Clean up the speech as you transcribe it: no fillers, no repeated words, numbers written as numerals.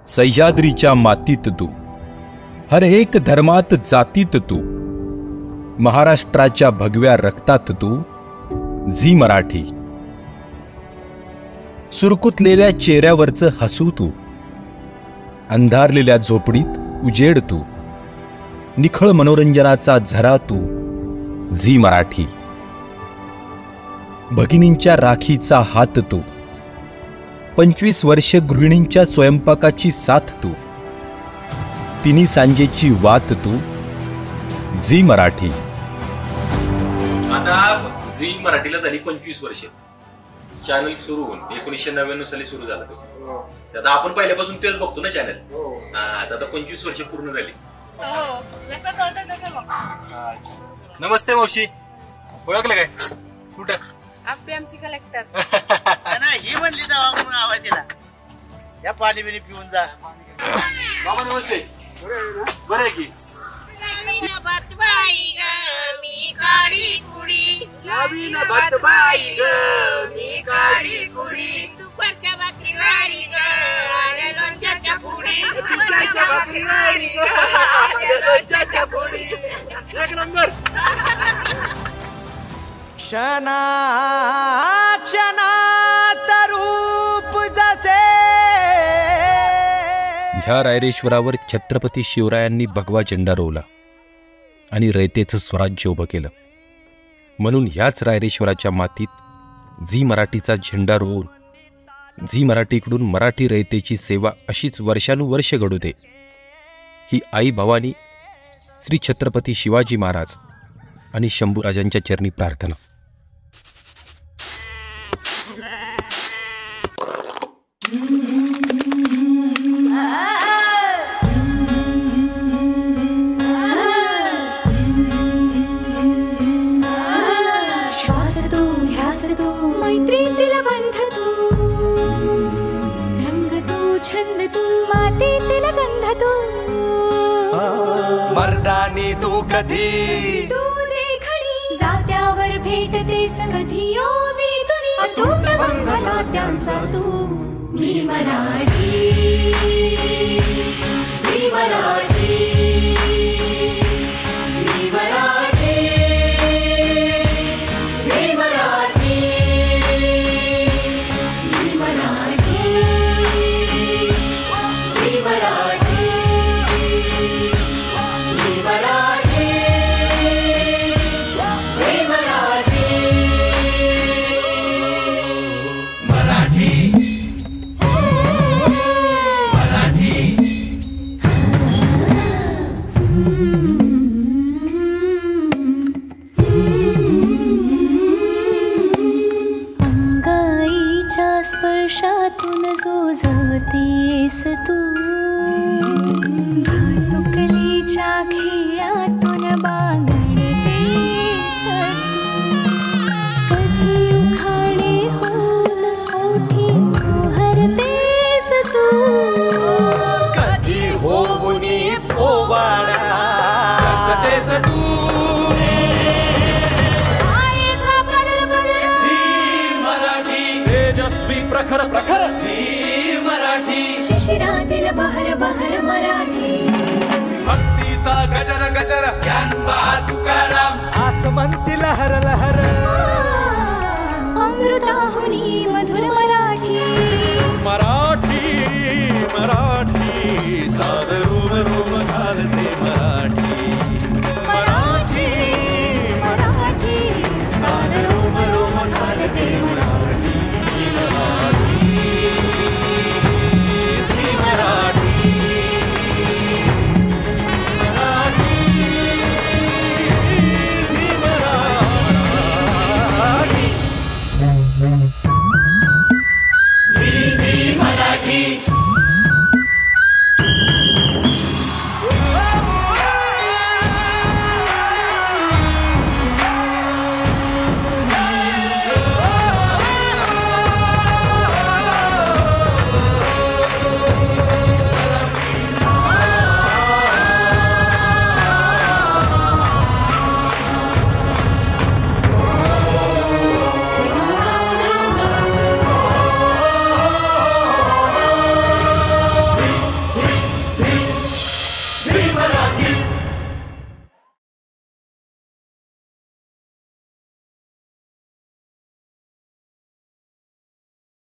सह्याद्रीच्या मातीत तू, हर एक धर्मात जातीत तू, महाराष्ट्राच्या भगव्या रक्तात तू, झी मराठी. सुरकुतलेल्या चेहऱ्यावरचं हसू तू, अंधारलेल्या झोपडीत उजेड तू, निखळ मनोरंजनाचा झरा तू, झी मराठी. भगिनींच्या राखीचा हात तू, 25 वर्ष गृहिणींच्या स्वयंपाकाची साथ तू, तिन्ही सांजेची वात तू, झी मराठी. आता झी मराठीला झाली 25 वर्ष. चॅनल सुरू होऊन 1999 साली सुरू झाला तो. आता आपण पहिल्यापासून तेच बघतो ना चॅनल. आता 25 वर्ष पूर्ण झाली. नमस्ते मावशी, ओळखलं काय? कुठं? आपली आमची कलेक्टर. ही म्हणली जावा म्हणून आवाज दिला. या पाणी बिणी पिऊन जा. बाबा नमस्ते. बरं आहे की? मी काळी कुडी, नवीन बाई ग मी काळी कुडी, दुपारच्या भाकरीवारी ग आल्या लोणच्याच्या पुडी, दुपारच्या भाकरीवारी ग आल्या लोणच्याच्या पुडी. एक नंबर. क्षणा क्षणात रूप जसे. ह्या रायरेश्वरावर छत्रपती शिवरायांनी भगवा झेंडा रोवला आणि रयतेचं स्वराज्य उभं केलं. म्हणून ह्याच रायरेश्वराच्या मातीत झी मराठीचा झेंडा रोवून झी मराठीकडून मराठी रयतेची सेवा अशीच वर्षानुवर्ष घडू दे, ही आई भवानी, श्री छत्रपती शिवाजी महाराज आणि शंभूराजांच्या चरणी प्रार्थना. मैत्रीतील बंध तू, रंग तू, छंद तू, मातीतील गंध तू, मर्दानी तू कधी तू देखणी जात्यावर भेटतेस कधी ओवी तुनी, अतूट बंधनात्यांचा तू. मी मराठी, झी मराठी, मी मराठी, झी मराठी, मी मराठी, झी मराठी, मी मराठी, झी मराठी. मराठी मराठी. अंगाईच्या स्पर्शातून जोजतेस तू, भातुकलीच्या खेळातून बागडतेस तू, कधी उखाणे होऊन ओठी हरतेस तू, कधी होऊनी पोवाडा रचतेस तू. आईचा पदर पदर, झी मराठी, तेजस्वी प्रखर प्रखर, झी मराठी, शिशिरातील बहर बहर मराठी, भक्तीचा गजर गजर, ज्ञानबा तुकाराम, आसमंती लहर लहर, अमृताहुनी मधुर मराठी. मराठी.